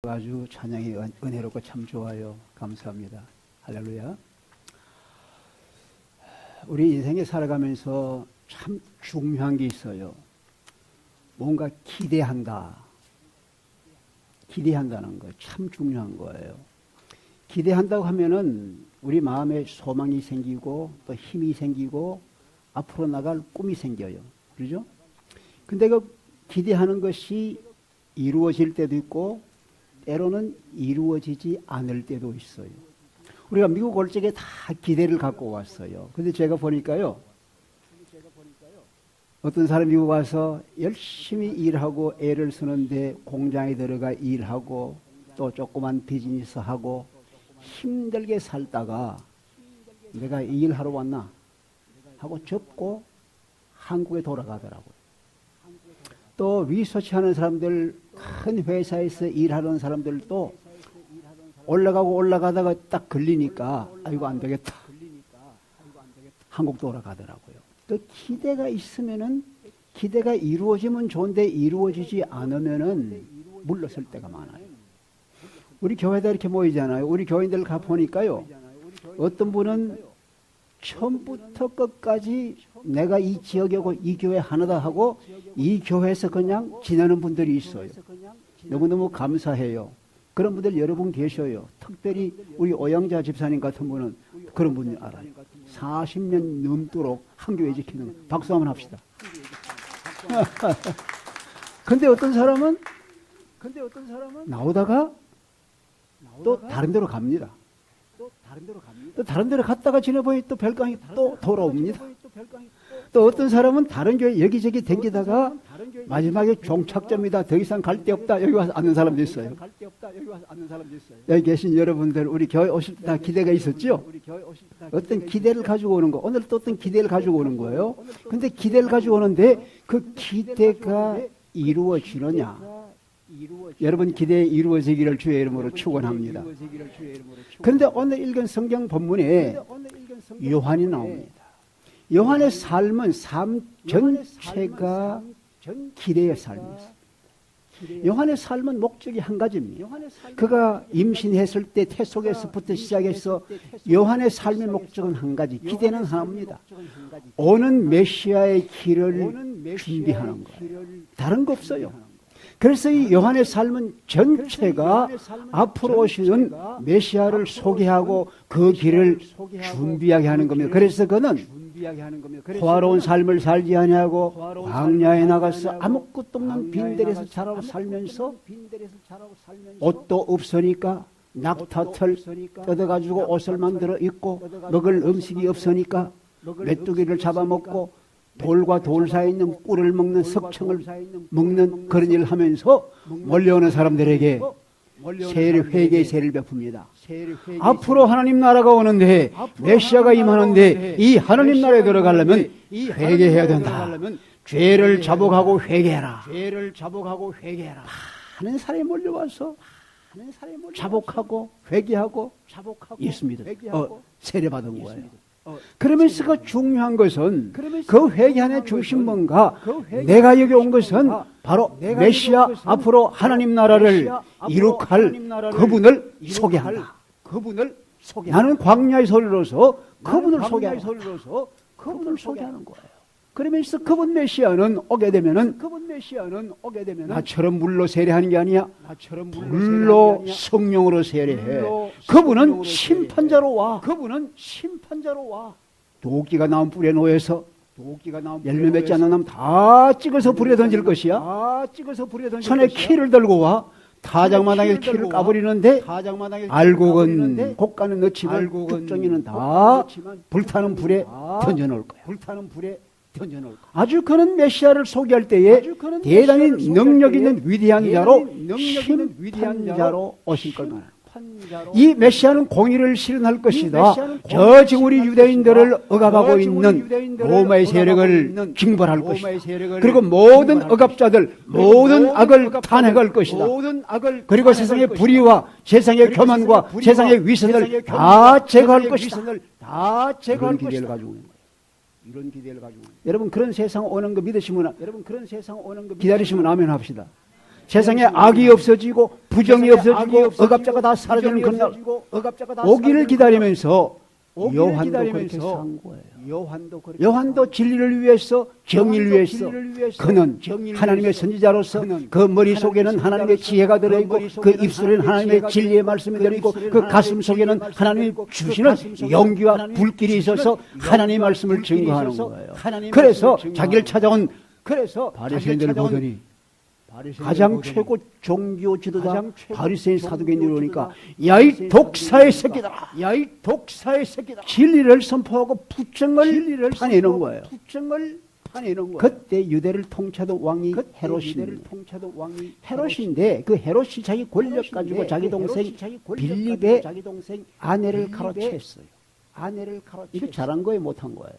아주 찬양이 은혜롭고 참 좋아요. 감사합니다. 할렐루야. 우리 인생에 살아가면서 참 중요한 게 있어요. 뭔가 기대한다는 거 참 중요한 거예요. 기대한다고 하면은 우리 마음에 소망이 생기고 또 힘이 생기고 앞으로 나갈 꿈이 생겨요. 그렇죠? 근데 그 기대하는 것이 이루어질 때도 있고 때로는 이루어지지 않을 때도 있어요. 우리가 미국 올 적에 다 기대를 갖고 왔어요. 근데 제가 보니까요, 어떤 사람이 미국 와서 열심히 일하고 애를 쓰는데 공장에 들어가 일하고 또 조그만 비즈니스 하고 힘들게 살다가 내가 이 일하러 왔나 하고 접고 한국에 돌아가더라고요. 또 리서치하는 사람들, 큰 회사에서 일하는 사람들도 올라가다가 딱 걸리니까 아이고 안 되겠다. 한국 돌아가더라고요. 또 기대가 있으면은 기대가 이루어지면 좋은데 이루어지지 않으면은 물러설 때가 많아요. 우리 교회다 이렇게 모이잖아요. 우리 교인들 가 보니까요. 어떤 분은 처음부터 끝까지 내가 이 지역에 오고 이 교회 하나다 하고 이 교회에서 그냥 지내는 분들이 있어요. 너무너무 감사해요. 그런 분들 여러분 계셔요. 특별히 우리 오영자 집사님 같은 분은 그런 분이 알아요. 40년 넘도록 한 교회 지키는 거. 박수 한번 합시다. 근데 어떤 사람은 나오다가 또 다른 데로 갑니다. 또 다른 데로 갔다가 지내보니 또 별강이 또 돌아옵니다. 또 어떤 사람은 다른 교회 여기저기 댕기다가 마지막에 종착점이다. 더 이상 갈 데 없다. 여기 와서 앉는 사람도 있어요. 여기 계신 여러분들 우리 교회 오실 때 다 기대가 있었죠? 어떤 기대를 가지고 오는 거. 오늘 또 어떤 기대를 가지고 오는 거예요. 근데 기대를 가지고 오는데 그 기대가 이루어지느냐. 여러분 기대 이루어지기를 주의 이름으로 축원합니다. 그런데 오늘 읽은 성경 본문에 요한이 나옵니다. 요한의 삶은 삶 전체가 기대의 삶이었습니다. 요한의 삶은 목적이 한 가지입니다. 그가 임신했을 때 태속에서부터 시작해서 요한의 삶의 목적은 한 가지, 기대는 하나입니다. 오는 메시아의 길을 준비하는 거예요. 다른 거 없어요. 그래서 이 요한의 삶은 전체가 앞으로 오시는 메시아를 소개하고 그 길을 준비하게 하는 겁니다. 그래서 그는 호화로운 삶을 살지 아니하고 광야에 나가서 아무것도 없는 빈들에서 자라고 살면서 옷도 없으니까 낙타털 뜯어가지고 옷을 만들어 입고 먹을 음식이 없으니까 메뚜기를 잡아먹고 돌과 돌 사이에 있는 꿀을 먹는 석청을 먹는 그런 일을 하면서 몰려오는 사람들에게 회개의 세를 베풉니다. 앞으로 하나님 나라가 오는데 메시아가 임하는데 이 하나님 나라에 들어가려면 회개해야 된다. 죄를 자복하고 회개해라. 많은 사람이 몰려와서 자복하고 회개하고 예수 믿어 세례받은 거예요. 그러면서 그 중요한 것은 그 회개 안에 중심 뭔가 내가 여기 온 것은 바로 메시아 앞으로 하나님 나라를 이룩할 그분을 소개한다. 나는 광야의 소리로서 그분을 소개하는 거예요. 그러면서 그분 메시아는 오게 되면은 나처럼 물로 세례하는 게 아니야. 불로 성령으로 세례해. 그분은 심판자로 와. 도끼가 나온 뿔에 놓여서 열매 맺지 않는 놈 다 찍어서 불에 던질 것이야. 손에 키를 들고 와. 타작마당에 키를 까버리는데 알곡은 곡간에 넣지만 쭉정이는 다 불타는 불에 던져놓을 거야. 아주 그는 메시아를 소개할 때에 대단히 능력 있는 위대한 자로 심판자로 오실 걸 말합니다. 이 메시아는 공의를 실현할 것이다. 저 지금 우리 유대인들을 억압하고 있는 로마의 세력을 징벌할 것이다. 그리고 모든 억압자들, 모든 악을 탄핵할 것이다. 그리고 세상의 불의와 세상의 교만과 세상의 위선을 다 제거할 것이다. 이런 기대를 가지고 있는 거예요. 여러분 그런 세상 오는 거 믿으시면 기다리시면 아멘 합시다. 세상에 악이 없어지고 부정이 없어지고 억압자가 다 사라지는 그날 오기를 기다리면서 요한도 진리를 위해서 정의를 위해서 그는 하나님의 선지자로서 그 머릿속에는 하나님의 지혜가 들어있고 그 입술에는 하나님의 진리의 말씀이 들어있고 그 가슴 속에는 하나님이 주시는 용기와 불길이 있어서 하나님의 말씀을 증거하는 거예요. 그래서 자기를 찾아온 바리새인들을 보더니 가장 최고 종교 지도자 바리새인 사두개인들이 오니까 야 이 독사의 새끼들아, 야 이 독사의 새끼들아, 진리를 선포하고 부정을 파내는 거예요. 그때 유대를 통치하던 왕이 헤롯입니다. 헤롯인데 그 헤롯이 자기 권력 가지고 자기 동생 빌립의 아내를 가로챘어요. 이거 잘한 거예요, 못한 거예요?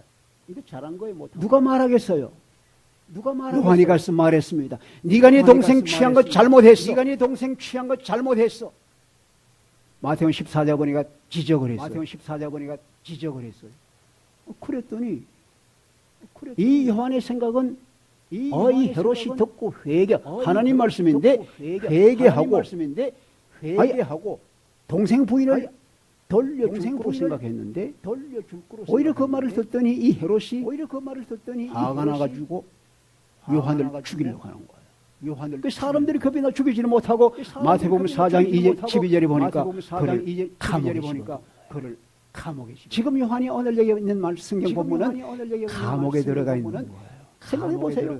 누가 말하겠어요? 요한이 가서 말했습니다. 네가 네 동생 취한 거 잘못했어. 마태복음 14장 보니까 지적을 했어요. 그랬더니 이 요한의 생각은 이 헤롯이 듣고 하나님 말씀인데 회개하고 동생 부인을 돌려줄 거로 생각했는데 오히려 그 말을 듣더니 이 헤롯이 화가 나가지고 요한을 죽이려고 하는 거예요. 그 사람들이 겁이 나 죽이지는 못하고 마태복음 4장 12절에 보니까 그를 감옥에 지금 요한이 오늘 여기 있는 성경 본문은 감옥에 들어가 있는 거예요. 생각해 보세요.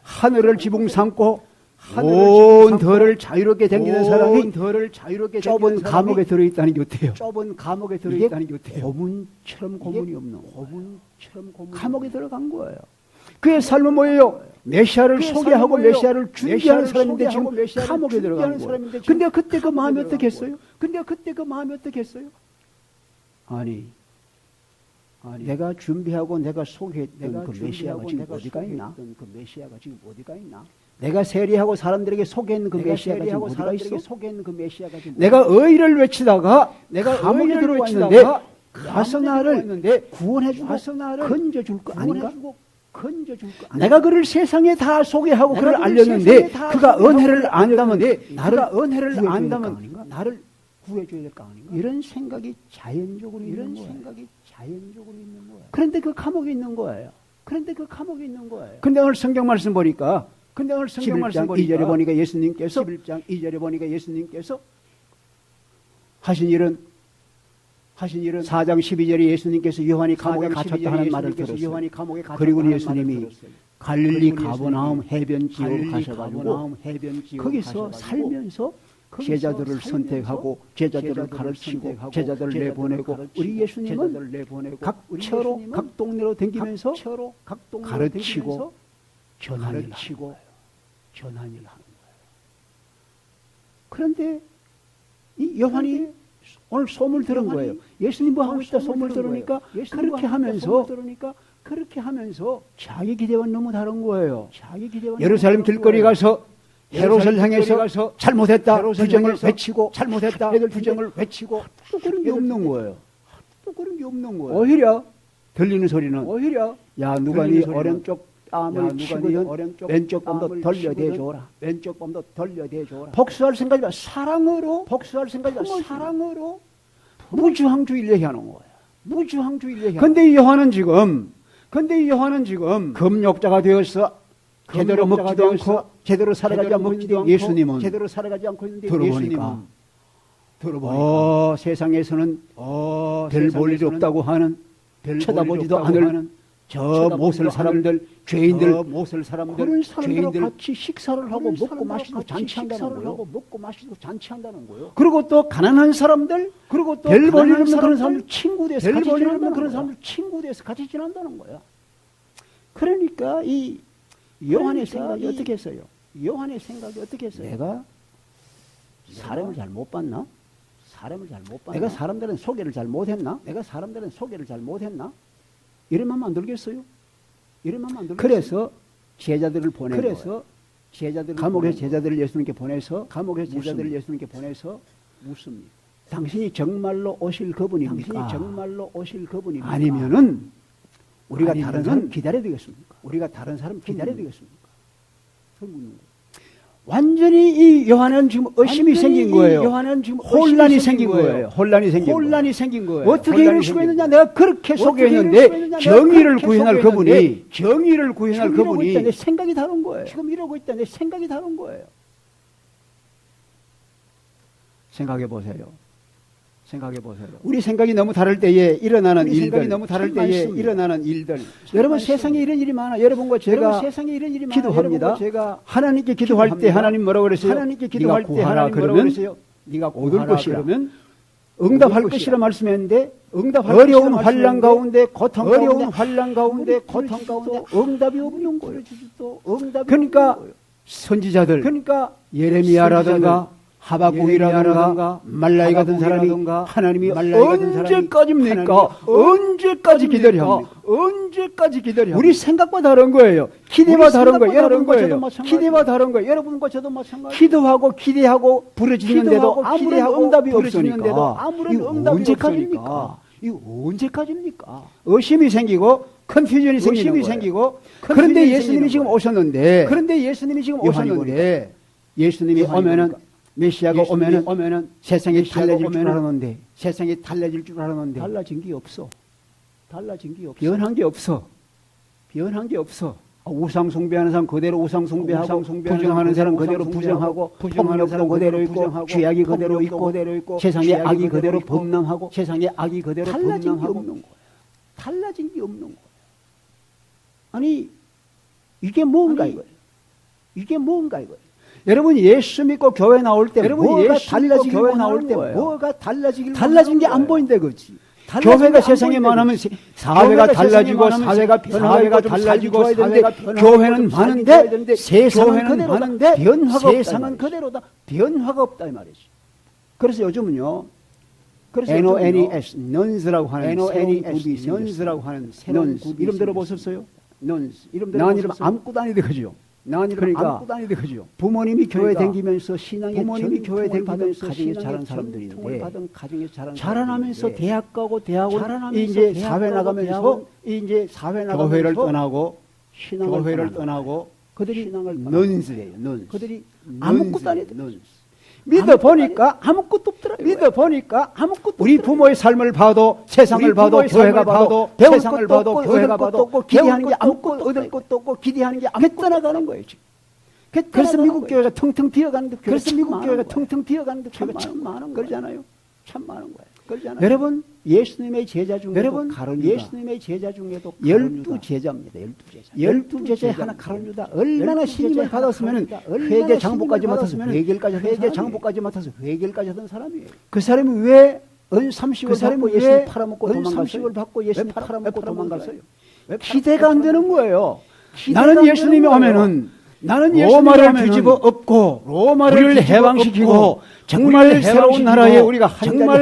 하늘을 지붕 삼고 온 덜을 자유롭게 댕기는 사람이 좁은 감옥에 들어있다는 게 어때요? 이게 고문처럼 고문이 없는 거예요. 감옥에 들어간 거예요. 그의 삶은 뭐예요? 메시아를 소개하고 메시아를 준비하는 사람인데 지금 감옥에 들어간 거예요. 근데 그때 그 마음이 어떻겠어요? 아니 내가 준비하고 내가 소개했던 그 메시아가 지금 어디가 있나? 내가 세례하고 사람들에게 소개했는 그 메시아가 지금 어디가 있어? 내가 의의를 외치다가 감옥에 들어왔는데 가서 나를 구원해주고 건져줄 거 아닌가? 내가 그를 세상에 다 소개하고 그를 알렸는데 그가 은혜를 안다면 나를 구해줘야 될 거 아닌가? 이런 생각이 자연적으로 있는 거예요. 그런데 그 감옥에 있는 거예요. 근데 오늘 성경 말씀 보니까 11장 2절에 보니까 예수님께서 하신 일은 4장 12절에 예수님께서 요한이 감옥에 갇혔다 하는 말을 들었어요. 그리고 예수님이 갈릴리 가버나움 해변 지역으로 가셔가지고 거기서 살면서 제자들을 선택하고 제자들을 가르치고 제자들을 내보내고 우리 예수님은 각 처로 각 동네로 다니면서 가르치고 전하는 일을 하는 거예요. 그런데 이 요한이 오늘 소문을 들은 거예요. 예수님 뭐 하고 있다 소문을 들으니까 그렇게 하면서 자기 기대와는 너무 다른 거예요. 예루살렘 길거리 가서 헤롯을 향해서 잘못했다 부정을 외치고 애들 부정을 외치고 또 그런 게 없는 거예요. 오히려 들리는 소리는 야 누가 네 오른쪽 뺨을 치거든 왼쪽 뺨도 돌려대줘라. 복수할 생각이라 사랑으로 무주항주의를 얘기하는 거예요. 근데 이 요한은 지금 금욕자가 되어서 제대로 먹지도 않고 제대로 살아가지 않고 예수님은 들어보니까 세상에서는 별 볼 일이 없다고 하는 쳐다보지도 않을 저 못을 사람들 죄인들 그런 사람들과 같이 식사를 하고 먹고 마시고 잔치한다는 거예요. 그리고 또 가난한 사람들 별 볼 일 없는 그런 사람들 친구 돼서 같이 지낸다는 거예요. 그러니까 이 요한의 생각이 어떻게 했어요? 내가 사람을 잘 못 봤나? 내가 사람들은 소개를 잘 못했나? 이러면 만들겠어요? 그래서 제자들을 보내서 감옥에 제자들을 예수님께 보내서 묻습니다. 당신이 정말로 오실 그분입니까? 아니면은 우리가 다른 사람 기다려야 되겠습니까? 완전히 이 요한은 지금 의심이 생긴 거예요. 요한은 지금 혼란이 생긴 거예요. 혼란이 생긴 거예요. 어떻게 이럴 수가 있느냐? 내가 그렇게 소개했는데 정의를 구현할 그분이 내 생각이 다른 거예요. 지금 이러고 있다. 내 생각이 다른 거예요. 생각해 보세요. 우리 생각이 너무 다를 때에 일어나는 일들. 여러분 세상에 이런 일이 많아. 여러분과 제가 기도합니다. 하나님께 기도할 때 하나님 뭐라고 그러세요? 네가 구하라 그러면 네가 얻을 것이라. 응답할 것이라 말씀했는데 어려운 환난 가운데 고통 가운데 응답이 없는 거예요. 그러니까 선지자들 예레미야라든가 하박국이라든가 말라기 같은 사람이 하나님이 언제까지 기다려 합니까? 우리 생각과 다른 거예요. 기대와 다른 거예요. 여러분과 저도 마찬가지예요. 기도하고 기대하고 부르짖는데도 아무런 응답이 없으니까 언제까지입니까? 의심이 생기고 컨퓨전이 생기고 그런데 예수님이 지금 오셨는데 예수님이 오면은 메시아가 오면은 세상이 달라질 줄 알았는데 달라진 게 없어. 변한 게 없어. 우상 숭배하는 사람 그대로 우상 숭배하고 부정하는 사람 그대로 부정하고 폭력도 그대로 있고 죄악이 그대로 있고 세상의 악이 그대로 범람하고 달라진 게 없는 거야. 아니 이게 뭔가 이거예요. 여러분 예수 믿고 교회 나올 때 뭐가 달라진 게 안 보인다 그렇지. 교회가 세상에 많으면 사회가 달라지고 사회가 달라지고 교회는 많은데 세상은 많은데 변화가 없다 이 말이지. 그래서 요즘은요. NONES nons라고 하는 새로운 굽이 이름 들어보셨어요? nons. 난 이름 아무것도 아닌데 그죠? 그러니까 부모님이 교회 다니면서 신앙의 전통을 받은 가정에 자란 사람들인데 자라나면서 대학 가고 대학원 이제 사회 나가면서 교회를 떠나고 신앙을 떠나고 그들이 넌스예요. 그들이 아무것도 아니다. 믿어보니까 아무것도 없더라고요. 우리 부모의 삶을 봐도 세상을 봐도 교회가 봐도 세상을 봐도 교회가 봐도 기대하는 게 아무것도 얻을 것도 없고 기대하는 게 아무것도 떠나가는 거예요. 그래서 미국 교회가 텅텅 비어가는데 참 많은 거예요. 그러잖아요. 참 많은 거예요. 여러분 예수님의 제자 중에도 12제자입니다. 12제자의 하나 가룟유다. 얼마나 신임을 받았으면 회계 장부까지 맡아서 회계까지 하던 사람이에요. 그 사람이 왜 은 30을 받고 예수님 팔아먹고 도망갔어요? 기대가 안 되는 거예요. 나는 예수님이 오면은 로마를 뒤집어 엎고 우리를 해방시키고 정말 새로운 나라에 우리가 한 자리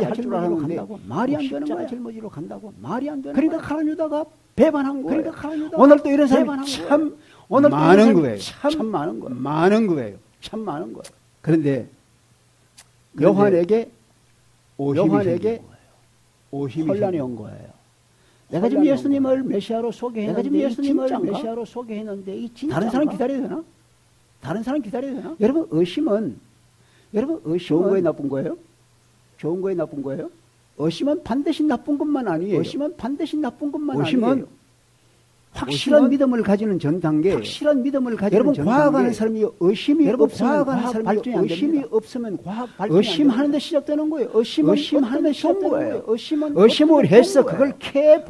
할 줄 알았는데 말이 안 되는 거야. 짊어지러 간다고 말이 안 되는 거야. 그러니까 가룟유다가 배반한 거예요. 오늘 또 이런 사람이 참 많은 거예요. 참 많은 거예요. 그런데 요한에게 혼란이 온 거예요. 내가 지금 예수님을 메시아로 소개했는데 이 다른 사람 기다려야 되나? 여러분 의심은 좋은 거에 나쁜 거예요? 의심은 반드시 나쁜 것만 아니에요. 의심은 확실한 믿음을 가지는 전 단계. 여러분 과학하는 사람이 의심이 없으면 과학 발전이 안 됩니다. 의심하는 데 시작되는 거예요. 의심하는 데 시작되는 거예요. 의심을 해서 그걸 보면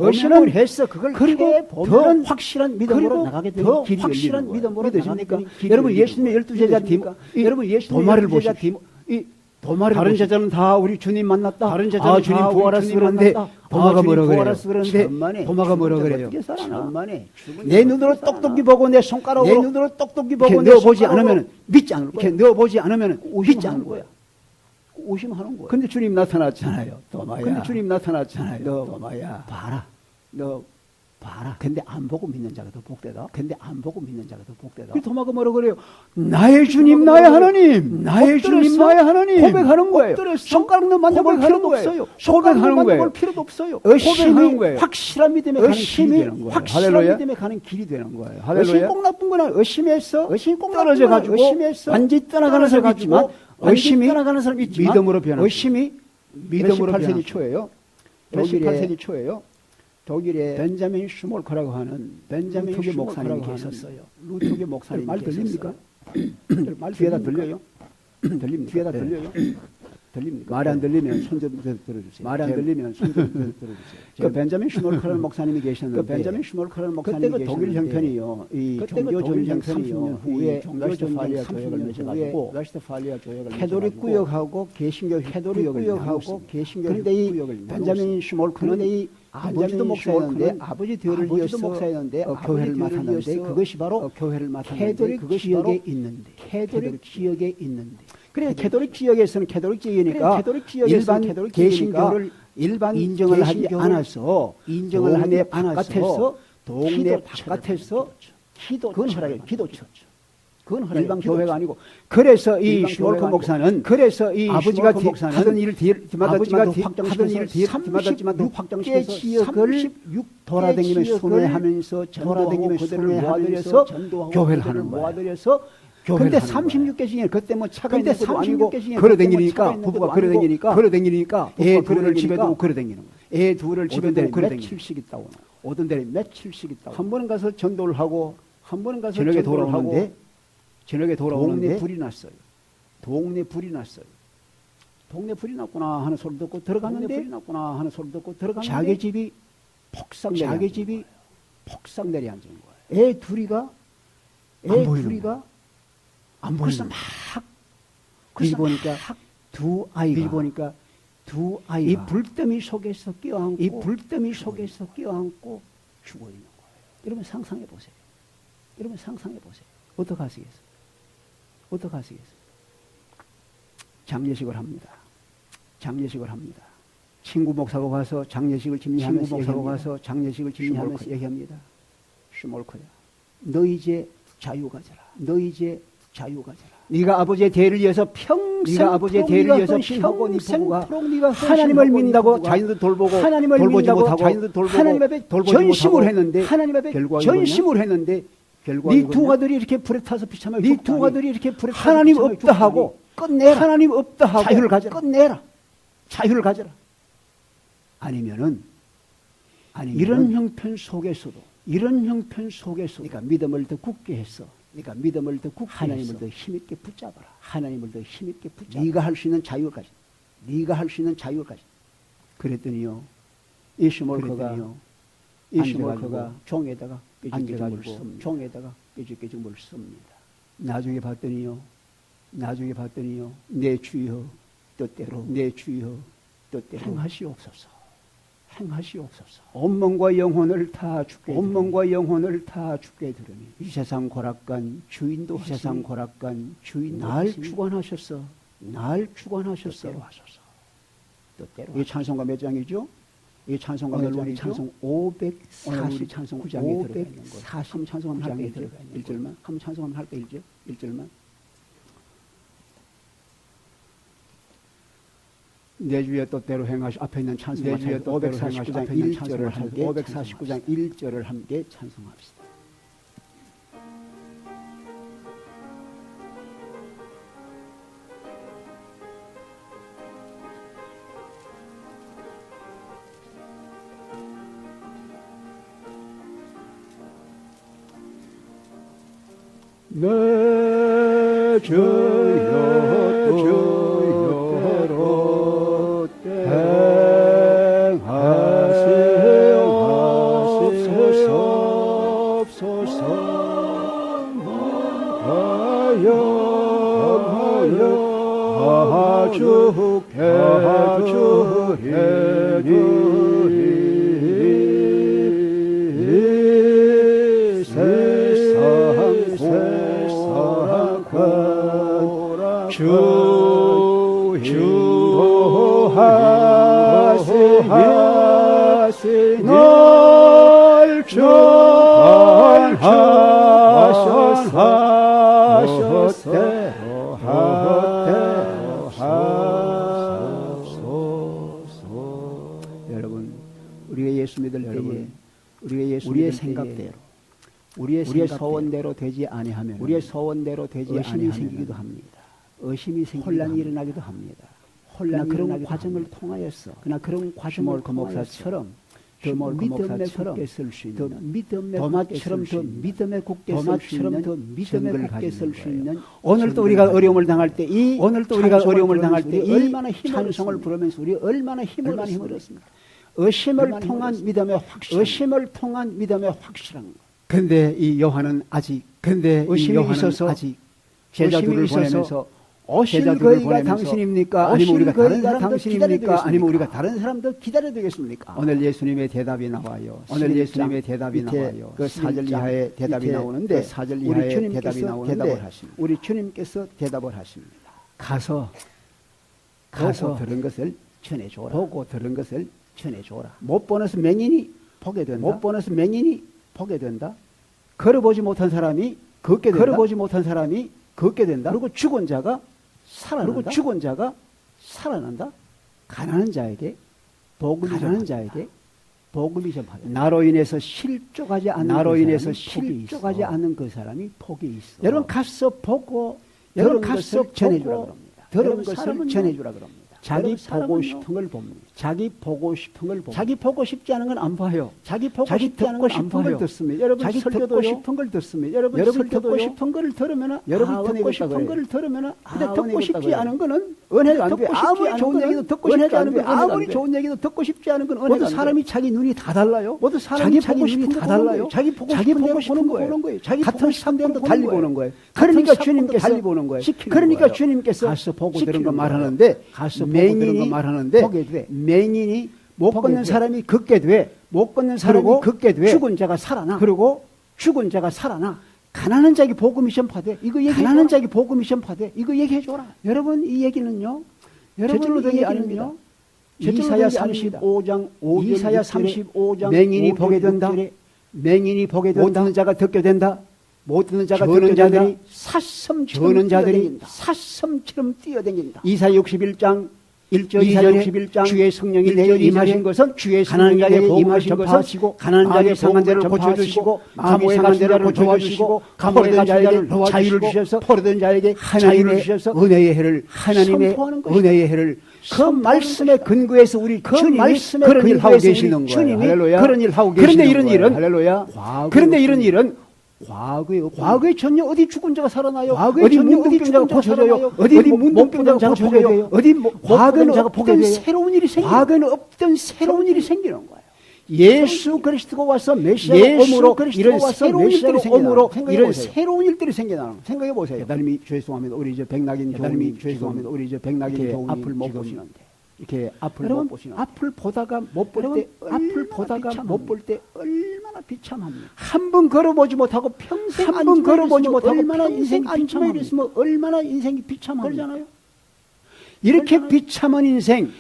그리고 더 확실한 믿음으로 나가게 되는 길이 열리는 거예요. 믿으십니까? 여러분 예수님의 12제자 도마를 보십시오. 다른 제자는 다 우리 주님 만났다. 주님 부활하시 그러는데 도마가 뭐라 그래요? 내 눈으로 똑똑히 보고 내 손가락으로 넣어보지 않으면 믿지 않을 거야. 오심하는 거야. 근데 주님 나타났잖아요. 도마야. 도마야. 봐라. 너 봐라. 근데 안 보고 믿는 자가 더 복되다. 근데 안 보고 믿는 자가 더 복되다. 도마가 뭐라 그래요? 나의 주님, 나의 하나님, 나의 주님, 나의 하나님 고백하는 거예요. 손가락도 만져볼 필요도 없어요. 고백하는 거예요. 필요도 없어요. 의심이 확실한 믿음에 가는 길이 되는 거예요. 확실한 믿음에 가는 길이 되는 거예요. 의심 꼭 나쁜 거나 의심해서 의심 꼭 떨어져 가지고 완전히 떠나가는 사람이 있지만 의심이 떠나가는 사람이 있지만 믿음으로 변하는 의심이 믿음으로 18세기 초예요. 18세기 초예요. 독일의 벤자민 슈몰커라고 하는 루트게 목사님이 계셨어요. 루트게 목사님 말 들립니까? 뒤에다 들려요? 들립니까? 뒤에다 들려요? 들립니까? 말이 안 들리면 손 좀 들어주세요. 말이 안 들리면 손 좀 들어주세요. 그 벤자민 슈몰커라는 목사님이 계셨는데, 그 벤자민 슈몰커라는 목사님이 그때 그 독일 형편이요, 이 종교 전쟁 30년 후에 라스트팔리아 조약을 맺어가지고 캐도릭 구역하고 개신교 구역하고 개신교 그런데 이 벤자민 슈몰커는 이 아버지도 목사였는데 아버지 뒤를 이어서 목사였는데 교회를 맡았는데 그것이 바로 교회를 맡았는데 그것이 지역에 있는데 캐도릭 지역에 있는데 그래 캐도릭 지역에서는 캐도릭 지역이니까 일반 개신교를 일반 인정을 하지 않아서 인정을 하지 않아서 동네 바깥에서 기도 그건 허락이 기도처. 그건 일반 교회가 아니고 그래서 이 슈몰커 목사는 그래서 이 아버지가 하던 일을 뒤마다지만 확장시켜서 지역을 돌아다니면서 순회하면서 돌아다니면서 그들을 모아들여서 교회를 하는 거예요. 그런데 36개 중에 그때 뭐 차가 있는 것도 아니고 걸어다니니까 부부가 걸어다니니까 애 둘을 집에 두고 걸어다니는 거예요. 애 둘을 집에 두고 걸어다니는 며칠씩 있다고 오던 데에 며칠씩 있다고 한 번은 가서 전도를 하고 한 번은 가서 저녁에 돌아오는데 동네 불이 났어요. 동네 불이 났어요. 동네 불이 났구나 하는 소리 듣고 들어갔는데 자기 집이 폭삭 내려 앉은 거예요. 애 둘이가 안 보이는 거예요. 그래서 보니까 두 아이가 이 불더미 속에서 껴안고 죽어 있는 거예요. 여러분 상상해 보세요. 어떻게 하시겠어요? 장례식을 합니다. 친구 목사가 가서 장례식을 집례하면서 얘기합니다. 슈몰커야, 너 이제 자유 가져라. 네가 아버지의 대를 이어서 평생 하나님을 믿는다고 자녀도 돌보고 돌보지 못하고 하나님 앞에 전심을 했는데 네 두 아들이 이렇게 불에 타서 비참하게 하나님 없다 하고 끝내라. 자유를 가져라. 아니면은 이런 형편 속에서도 그러니까 믿음을 더 굳게 했어. 하나님을 더 힘있게 붙잡아라. 네가 할 수 있는 자유를 가져. 그랬더니요, 이 슈몰커가 종에다가 삐죽삐죽 씁니다. 나중에 봤더니요, 내 주여 뜻대로 행하시옵소서. 온몸과 영혼을 다 죽게 들으니 이 세상 고락간 주인도 날 주관하셨어. 뜻대로. 이 찬송가 몇 장이죠? 이 찬송가 몇 장이죠? 찬송 549장에 들어가 있는 거예요. 40찬송하면 할때 1절만. 한번 찬송하면 할때 1절만. 내 주의 뜻대로 행하시 앞에 있는 찬송가 549장 1절을 함께 찬송합시다. 내 주여 주인도하시니 날 축원하소서. 여러분, 우리가 예수 믿을 때에 우리의 생각대로 우리의 소원대로 되지 아니하면 의심이 생기기도 합니다. 혼란이 일어나기도 합니다. 그런 과정을 통하여서 주몰 그 목사처럼 더 믿음에 굳게 설 수 있는 도마처럼 더 믿음에 굳게 설 수 있는 오늘도 우리가 어려움을 당할 때 이 찬송을 부르면서 우리 얼마나 힘을 얻습니까? 의심을 통한 믿음의 확실한 것. 근데 이 요한은 아직 의심이 있어서 제자들을 보내면서 오실 그이가 당신입니까? 아니면 우리가 다른 사람 당신입니까? 아니면 우리가 다른 사람들 기다려야 되겠습니까? 오늘 예수님의 대답이 나와요. 그 4절 이하의 대답이 나오는데 우리 주님께서 대답을 하십니다. 가서 들은 것을 전해줘라. 보고 들은 것을 전해줘라. 못 보너서 맹인이 보게 된다. 걸어보지 못한 사람이 걷게 된다. 그리고 죽은 자가 살아난다. 가난한 자에게 복음이 전파된다. 나로 인해서 실족하지 않는 그 사람이 복이 있어. 여러분 가서 보고 들은 것을 전해주라 그럽니다. 자기 보고 싶은 걸 봅니다. 자기 보고 싶지 않은 건 안 봐요. 자기 듣고 싶은 걸 듣습니다. 여러분 듣고 싶은 걸 듣습니다. 여러분 듣고 싶은 걸 들으면 듣고 싶지 않은 거는 은혜가 안 돼. 아무리 좋은 얘기도 듣고 싶지 않은 건 아무리 좋은 얘기도 듣고 싶지 않은 건 은혜가 안 돼. 모두 사람이 자기 눈이 다 달라요. 자기 보고 싶은 거 달라요. 자기 보고 싶은 거 보는 거예요. 같은 상대도 달리 보는 거예요. 그러니까 주님께서 가서 보고 들은 거 말하는데 맹인이 못 걷는 사람이 걷게 돼. 죽은 자가 살아나. 가난한 자에게 복음이 전파돼. 이거 얘기해 줘라. 여러분 이 얘기는요. 저절로 된 게 아닙니다. 이사야 35장 5절 맹인이 보게 된다. 못 듣는 자가 듣게 된다. 못 듣는 자가 듣는 자들이 사슴처럼 뛰어댕긴다. 이사야 61장 1절 주의 성령이 내게 임하신 것은 가난한 자에게 복음을 전파하시고 가난한 자에게 상한 자를 고쳐주시고 감옥에 갇힌 자를 고쳐주시고 감옥에 갇힌 자를 자유를 주셔서 포로된 자에게 자유를 주셔서 은혜의 해를 그 말씀에 근거해서 우리 주님이 그런 일 하고 계시는 거예요. 그런데 이런 일은 과거에 전혀 어디 죽은 자가 살아나요? 어디 문둥병자가 고쳐져요? 어디 문둥병자가 고쳐져요? 과거에는 없던 새로운 일이 생기는 거예요. 예수 그리스도가 와서 메시아가 오므로 이런 새로운 일들이 생겨나는 거예요. 생각해 보세요. 대단히 죄송합니다. 우리 이제 백낙인 교우님 앞을 못 보시는데 이렇게 앞을 못 보시는 앞을 보다가 못 볼 때 얼마나 비참합니까? 한 번 걸어보지 못하고 평생 얼마나 인생이 비참하잖아요. 이렇게 비참한 인생,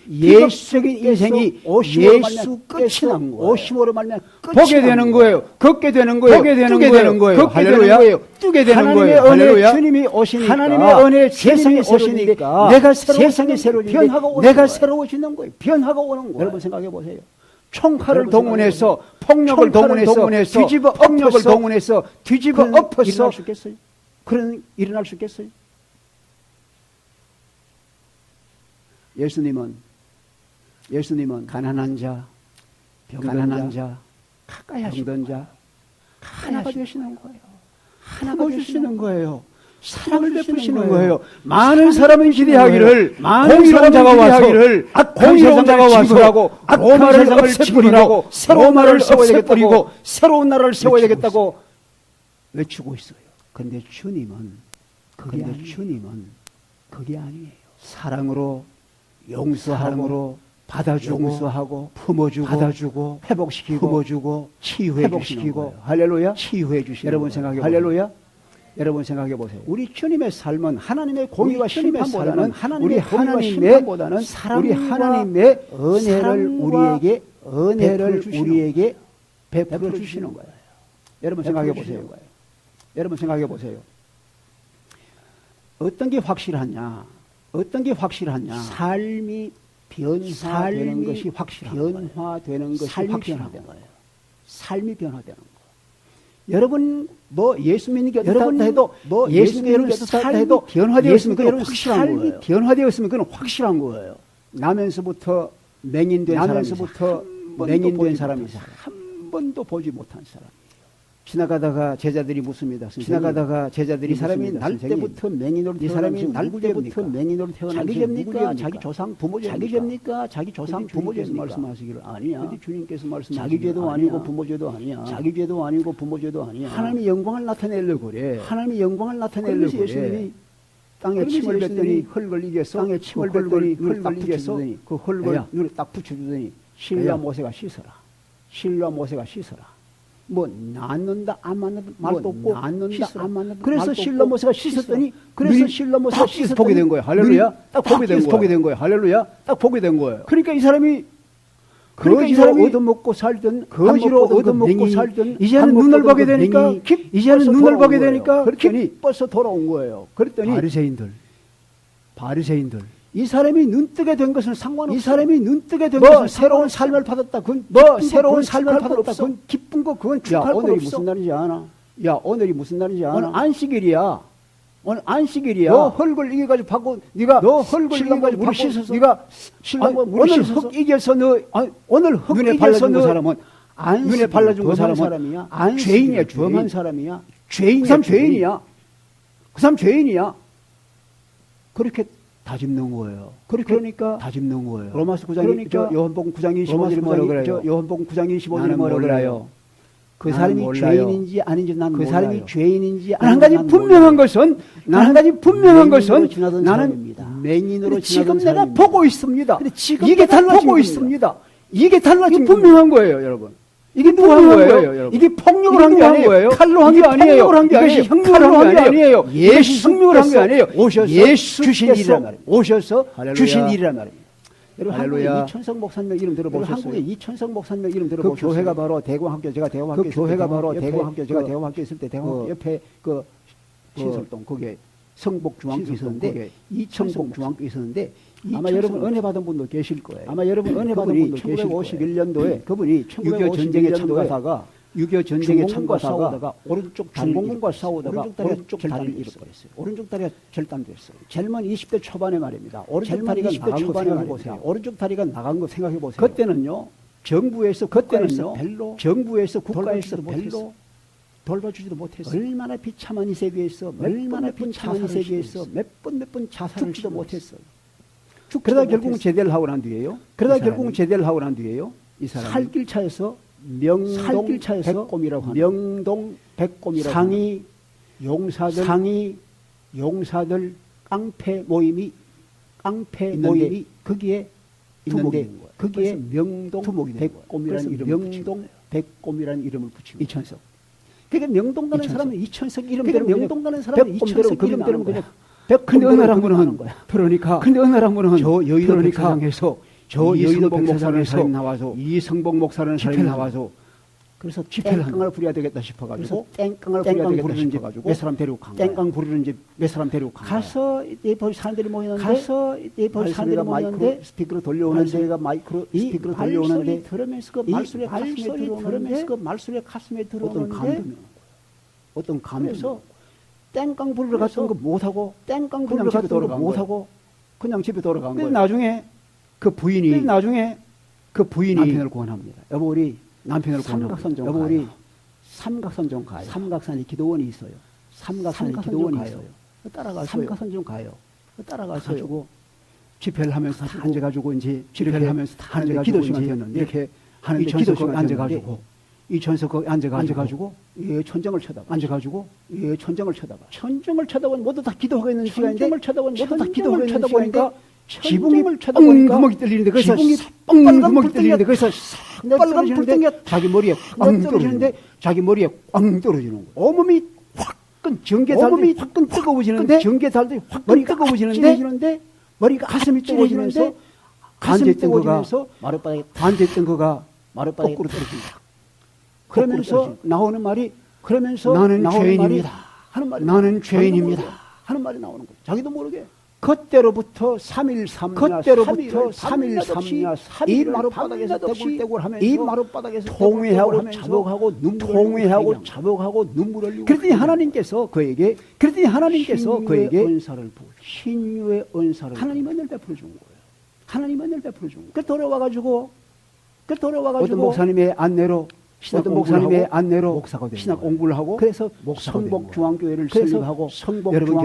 예수적인 인생이 예수 끝이 난 거예요. 오심으로 말미암아 보게 되는 거예요. 걷게 되는 거예요. 뜨게 되는 거예요. 할렐루야. 뜨게 되는 거예요. 할렐루야. 주님이 오시니까 하나님의 은혜 세상에 오시니까 내가 세상에 새로워지는데 내가 새로워지는 거예요. 변화가 오는 거예요. 여러분 생각해 보세요. 총칼을 동원해서 폭력을 동원해서 뒤집어 엎어서 그런 일어날 수 있겠어요? 예수님은 가난한 자, 병든 자, 병든 자 하나가 되시는 거예요. 하나가 되시는 거예요. 사랑을 베푸시는 거예요. 많은 사람이 기대하기를 공의로운자가 와서 로마를 없애버리고 새로운 나라를 세워야 되겠다고 새로운 나라를 세워야 되겠다고 외치고 있어요. 근데 주님은 그게 아니에요. 사랑으로 용서하고 받아주고 품어주고 받아주고 회복시키고 품어주고 치유해 주시고 할렐루야. 치유해 주시고 여러분 생각해 보세요. 할렐루야. 여러분 생각해 보세요. 우리 주님의 삶은 하나님의 공의와 심판보다는 우리 하나님의 은혜를 우리에게 은혜를 우리에게 베풀어 주시는 거예요. 여러분 생각해 보세요. 여러분 생각해 보세요. 어떤 게 확실하냐? 어떤 게 확실하냐? 삶이 변화되는 것이 확실한 거예요. 변화되는 것이 확실한 거예요. 삶이 변화되는 거. 여러분 뭐 예수 믿는 게 어떻다 해도 뭐 예수 믿는 게 어떻다 해도 변화되었으면 그건 확실한 거예요. 변화되었으면 그건 확실한 거예요. 나면서부터 맹인된 사람이 한 번도 보지 못한 사람. 지나가다가 제자들이 묻습니다. 지나가다가 제자들이 이 사람이 날 때부터 맹인으로 이 사람이 날 때부터 맹인으로 태어난 자기 죄입니까? 자기 조상 부모 죄입니까? 자기 죄입니까? 자기 조상 부모 죄 말씀하시기를 아니야. 근데 주님께서 말씀하시기를 자기 죄도 아니고 부모 죄도 아니야. 자기 죄도 아니고 부모 죄도 아니야. 하나님의 영광을 나타내려고 그래. 하나님의 영광을 나타내려고 그래. 예수님이 땅에 침을 뱉더니 헐걸 이겨서 땅에 침을 뱉더니 헐걸 이겨서 그 헐걸 눈에 딱 붙여주더니 신라 모세가 씻어라. 신라 모세가 씻어라. 뭐 낫는다 안 맞는다 말도 없고 낫는다 안 맞는다 그래서 신라 모세가 씻었더니 그래서 신라 모세가 씻어서 보게 된 거예요. 할렐루야. 딱 보게 된 거예요. 할렐루야. 딱 보게 된 거예요. 그러니까 이 사람이 얻어먹고 살던 거지로 얻어먹고 살던 이제는 눈을 보게 되니까 이제는 눈을 보게 되니까 기뻐서 돌아온 거예요. 그랬더니 바리새인들 이 사람이 눈뜨게 된 것은 상관없어. 이 사람이 눈뜨게 된 것은 새로운 삶을 받았다. 그건 새로운 삶을 받았다. 그건 기쁜 거 그건 축하할 거 없어. 오늘이 무슨 날인지 아나? 야 오늘이 무슨 날인지 아나? 오늘 안식일이야. 오늘 안식일이야. 너 헐걸 이겨가지고 받고 네가 너 헐걸 이겨가지고 물을 씻어서 네가 오늘 흑 이겨서 너 오늘 흑 눈에 발라준 그 사람은 눈에 발라준 그 사람은 죄인이야. 범한 사람이야. 죄인이야. 그 사람 죄인이야. 그 사람 죄인이야. 그렇게 다짐는 거예요. 그러니까 다짐는 거예요. 로마서 9장 그러니까 요한복음 9장 25절에 뭐라고 그래요? 요한복음 9장 25절에 뭐라고 그래요? 그 사람이 죄인인지 아닌지 난 몰라요. 그 사람이 죄인인지 한 가지 분명한 것은 나는 맹인으로 지금 내가 보고 있습니다. 이게 달라지고 있습니다. 이게 달라진 분명한 거예요, 여러분. 이게 분명한 거예요, 여러분. 이게 폭력을 한 게 아니에요. 칼로 한 게 아니에요. 이것이 혁명을 한 게 아니에요. 예수 혁명을 한 게 아니에요. 예수 주신 일이란 말이에요. 오셔서 주신 일이란 말이에요. 여러분 한국에 이천석 목사님 이름 들어보셨어요? 한국에 이천석 목사님 이름 들어보셨어요? 그 교회가 바로 대구학교 제가 대구학교 그 교회가 바로 대구학교 제가 대구학교 있을 때 대구학교 옆에 그 신설동 거기에 성복중앙교 있었는데 이천복중앙교 있었는데 아마 여러분 은혜 받은 분도 계실 거예요. 아마 여러분 은혜 받은 분도 계실 거예요. 1951년도에 그분이 6.25 전쟁에 참가하다가 6.25 전쟁에 참가하다가 오른쪽 중공군과 싸우다가 오른쪽 다리를 잃어버렸어요. 오른쪽 다리가 절단됐어요. 젊은 20대 초반에 말입니다. 오른쪽 다리가 나간 거 생각해 보세요. 오른쪽 다리가 나간 거 생각해 보세요. 그때는요. 정부에서 별로 정부에서 국가에서 별로 돌봐주지도 못했어요. 얼마나 비참한 이 세계에서 얼마나 비참한 이 세계에서 몇 번 자살을 죽지도 못했어요. 그러다 결국은 제대를 하고 난 뒤에요. 이 사람이 살길차에서 명동 백곰이라고 하는 명동 백곰이라고 상위 용사들 깡패 모임이 거기에 있는데 거기에 명동 백곰이라는 이름을 붙이고 이천석. 그러니까 명동 가는 사람은 이천석 이름대로 명동 가는 사람은 이천석 이름대로 그냥 근데 어느 날 한 분은 그러니까 근데 어느 날 한 분은 저 여의도 백사장에서 저 여의도 목사에서 나와서 이성복 목사라는 사람이 나와서 그래서 땡깡을 부려야 되겠다 싶어가지고 땡깡을 부려야 되겠다 싶어가지고 몇 사람 데리고 간 거야. 땡깡 부르는지 몇 사람 데리고 간 거야. 가서 이 사람들이 모이는데 스피커로 돌려오는데 마이크로 스피커로 돌려오는데 들으면서 그 말소리 가슴에 들어오는데 어떤 감에서 땡깡 부르러 갔던 거 못하고 땡깡 부르러 갔던 거 못하고 그냥 집에 돌아간 거예요. 나중에 그 부인이 남편을 구원합니다. 여보 우리 남편을 구원합니다. 여보 우리 삼각산 좀 가요. 삼각산에 기도원이 있어요. 삼각산에 기도원이 있어요. 따라가서 삼각산 좀 가요. 따라가서 집회를 하면서 다 앉아가지고 이제 집회를 하면서 다 앉아가지고 기도 시간이었는데 이렇게 하는데 기도 시간 앉아가지고 이천석 거기 앉아가지고 천정을 쳐다봐. 천정을 쳐다보니 모두 다 기도하고 있는 시간인데 지붕이 구멍이 뚫리는데 거기서 빨간 구멍이 뚫리는데 거기서 빨간 불덩이가 자기 머리에 꽝 떨어지는데 자기 머리에 꽝 떨어지는 거야. 온몸이 화끈 전개달들이 화끈 뜨거워지는데 전개달들이 화끈 뜨거워지는데 머리가 가슴이 찌르지면서 앉아있던 거가 마룻바닥에 앉아있던 거가 마룻바닥에 거꾸로 떨어진다. 그러면서 나오는 말이 나는 죄인입니다 하는 말이 나는 죄인입니다 하는 말이 나오는 거예요. 자기도 모르게. 그때로부터 3일 3냐 이 마룻바닥에서 떼굴떼굴 하면서 이 마룻바닥에서 통회하고 자복하고 눈물 흘리고 그랬더니 하나님께서 그에게 은사를 신유의 은사를 하나님 은혜를 베풀어 준 거예요. 하나님 은혜를 베풀어 준 거예요. 그 돌아와가지고 어떤 목사님의 안내로 신학 공부를 하고 그래서 성복중앙교회를 설립하고 여러분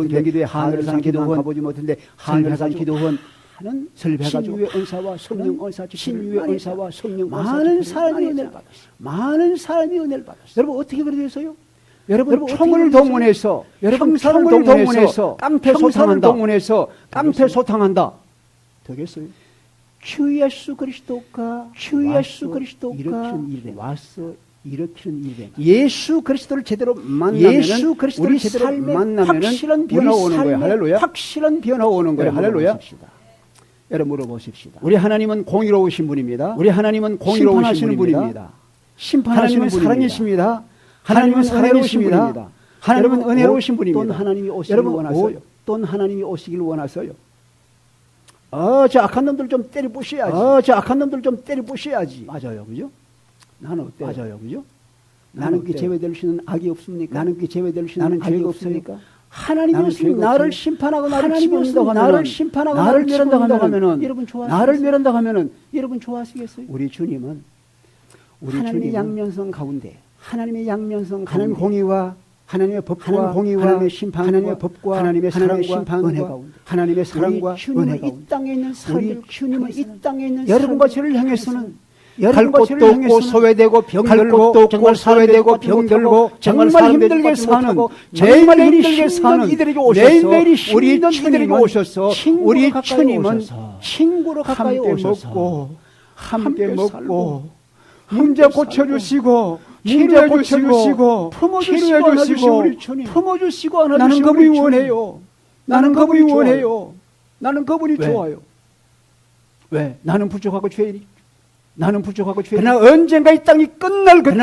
경기도에 한일산 기도원 가보지 못했는데 한일산 기도원 하는 신유의 은사와 성령 은사 많은 사람이 은혜를 받았어요. 많은 사람이 은혜를 받았어요. 여러분 어떻게 그래 됐어요? 여러분 총을 동원해서 형사를 동원해서 깡패 소탕한다. 되겠어요? 주 예수 그리스도가 일으키는 일에 예수 그리스도를 제대로 만나면은 우리 삶에 확실한 변화가 오는 거예요. 할렐루야. 확실한 변화가 오는 거예요. 할렐루야. 여러분 물어보십시다. 우리 하나님은 공의로우신 분입니다. 심판하시는 분입니다. 하나님은 살아계십니다. 하나님은 은혜로우십니다. 하나님은 은혜로우신 분입니다. 또 하나님이 오시길 원하세요. 저 악한 놈들 좀 때려 부셔야지. 맞아요, 그죠? 나는 어때요? 맞아요, 그죠? 나는 그 제외될 수 있는 악이 없습니까? 나는 죄가 없으니까? 하나님이 나를 심판하고 나를 멸한다고 하면은 여러분 좋아하시겠어요? 우리 주님은 하나님의 양면성 가운데 하나님의 공의와 하나님의 법과 하나님의 심판, 하나님의 법과 하나님의 사랑과 은혜 가운데 하나님의 사랑과 은혜 가운데 이 땅에 있는 사람들, 주님은 이 땅에 있는 여러분과 저를 향해서는 갈 곳도 없고 소외되고 병들고 정말 힘들게 사는 이들에게 오셔서 우리 주님에게 오셔서 우리 주님은 친구로 가까이 오셔서 함께 먹고 문제 고쳐주시고 치료해주시고 품어주시고 나는 그분이 원해요. 나는 그분이 좋아요. 왜? 나는 부족하고 죄인이. 그러나 언젠가 이 땅이 끝날 그때,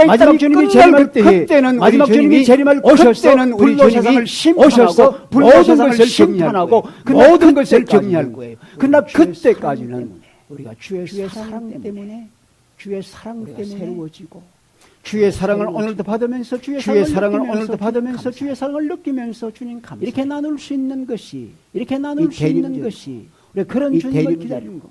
마지막 주님이 재림할 그때는 마지막 주님이 재림할 그때는 우리 주님이 오셔서 모든 것을 심판하고 모든 것을 정리할 거예요. 그러나 그때까지는 우리가 주의 사랑 때문에 새로워지고 주의 사랑을 오늘도 받으면서 주의 사랑을 느끼면서 주님 감사. 이렇게 나눌 수 있는 것이 우리 그런 주님을 기다리는 거.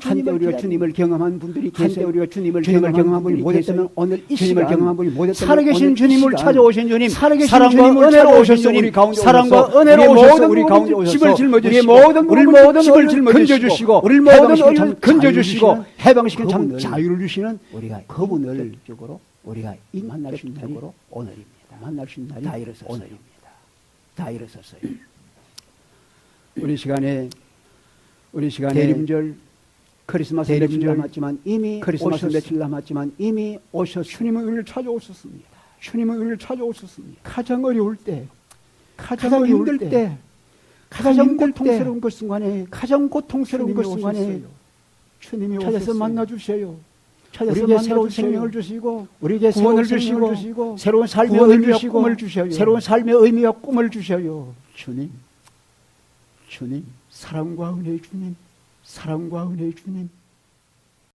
한때 우리가 주님을 경험한 분들이 계세요. 주님을 경험한 분이 못했다면 오늘 이 주님을 경험한 분이 못했다면 살아계신 주님을 찾아오신 주님, 사랑과 은혜로 오셔서 우리 가운데 사랑과 은혜로 오셔서 우리 가운데 오셔서 집을 짊어지시고 우리 모든 집을 짊어지시고 우리 모든 어려움을 건져주시고 해방시킨 참 자유를 주시는 우리가 그분을 우리가 만날 수 있는 날이 오늘입니다. 만날 수 있는 날이 다 일어섰어요. 우리 시간에 대림절 크리스마스 며칠 남았지만 이미 오셔서 주님은 우리를 찾아오셨습니다. 가장 어려울 때, 가장 힘들 때, 가장 고통스러운 것 순간에 주님이 찾아서 만나주세요. 우리에게 새로운 생명을 주시고 우리에게 구원을 주시고 새로운 삶의 의미와 꿈을 주셔요. 주님 사랑과 은혜의 주님